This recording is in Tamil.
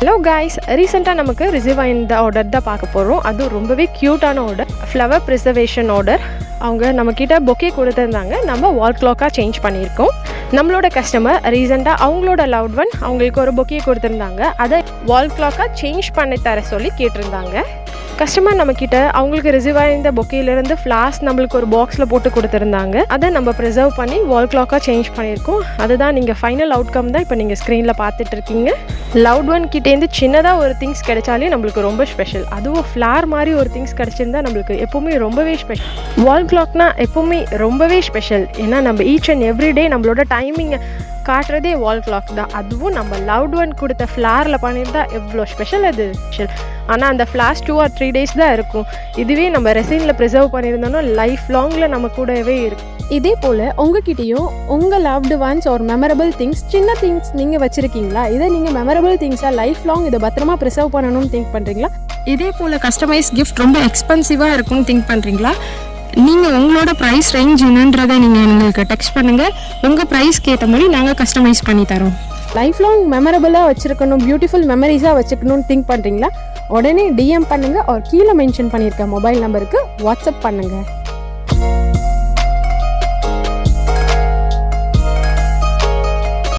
ஹலோ கைஸ், ரீசெண்டாக நமக்கு ரிசீவ் ஆயிருந்த ஆர்டர் தான் பார்க்க போகிறோம். அதுவும் ரொம்பவே க்யூட்டான ஆர்டர், ஃப்ளவர் ப்ரிசர்வேஷன் ஆர்டர். அவங்க நம்மக்கிட்ட பொக்கே கொடுத்துருந்தாங்க, நம்ம வால் கிளாக்காக சேஞ்ச் பண்ணியிருக்கோம். நம்மளோட கஸ்டமர் ரீசெண்டாக அவங்களோட லவ்ட் ஒன் அவங்களுக்கு ஒரு பொக்கே கொடுத்துருந்தாங்க, அதை வால் கிளாக்காக சேஞ்ச் பண்ணி தர சொல்லி கேட்டிருந்தாங்க. கஸ்டமர் நம்மக்கிட்ட அவங்களுக்கு ரிசீவ் ஆகிருந்த பொக்கேலேருந்து ஃப்ளார்ஸ் நம்மளுக்கு ஒரு பாக்ஸில் போட்டு கொடுத்துருந்தாங்க. அதை நம்ம ப்ரிசர்வ் பண்ணி வால் கிளாக்காக சேஞ்ச் பண்ணியிருக்கோம். அதுதான் நீங்கள் ஃபைனல் அவுட்கம் தான் இப்போ நீங்கள் ஸ்க்ரீனில் பார்த்துட்ருக்கீங்க. லவ்ட் ஒன் கிட்டேருந்து சின்னதாக ஒரு திங்ஸ் கிடைச்சாலே நம்மளுக்கு ரொம்ப ஸ்பெஷல். அதுவும் ஃப்ளார் மாதிரி ஒரு திங்ஸ் கிடச்சிருந்தா நம்மளுக்கு எப்போவுமே ரொம்பவே ஸ்பெஷல். வால் கிளாக்னால் எப்போவுமே ரொம்பவே ஸ்பெஷல். ஏன்னா நம்ம ஈச் அண்ட் எவ்ரி டே நம்மளோட டைமிங்கை காட்டுறதே வால் கிளாக் தான். அதுவும் நம்ம லவ்ட் ஒன் கொடுத்த ஃப்ளாரில் பண்ணியிருந்தா எவ்வளோ ஸ்பெஷல் அது ஸ்பெஷல். ஆனால் அந்த ஃப்ளாஷ் 2 or 3 days தான் இருக்கும். இதுவே நம்ம ரெசினில் ப்ரிசர்வ் பண்ணியிருந்தோன்னா லைஃப் லாங்கில் நம்ம கூடவே இருக்கும். இதே போல் உங்ககிட்டயும் உங்கள் லவ்டு ஒன்ஸ் ஒரு மெமரபிள் திங்ஸ், சின்ன திங்ஸ் நீங்கள் வச்சுருக்கீங்களா? இதை நீங்கள் மெமரபிள் திங்ஸாக லைஃப் லாங் இதை பத்திரமா ப்ரிசர்வ் பண்ணணும்னு திங்க் பண்ணுறீங்களா? இதே போல் கஸ்டமைஸ் கிஃப்ட் ரொம்ப எக்ஸ்பென்சிவாக இருக்கும்னு திங்க் பண்ணுறீங்களா? நீங்கள் உங்களோட ப்ரைஸ் ரேஞ்ச் என்னன்றதை நீங்கள் எங்களுக்கு டெக்ஸ்ட் பண்ணுங்கள். உங்கள் ப்ரைஸ்க்கு ஏற்ற மாதிரி நாங்கள் கஸ்டமைஸ் பண்ணி தரோம். லைஃப் லாங் மெமரபிளாக வச்சுருக்கணும், பியூட்டிஃபுல் மெமரிஸாக வச்சுக்கணும்னு திங்க் பண்ணுறீங்களா? உடனே DM பண்ணுங்கள். ஒரு கீழே மென்ஷன் பண்ணியிருக்க மொபைல் நம்பருக்கு வாட்ஸ்அப் பண்ணுங்கள்.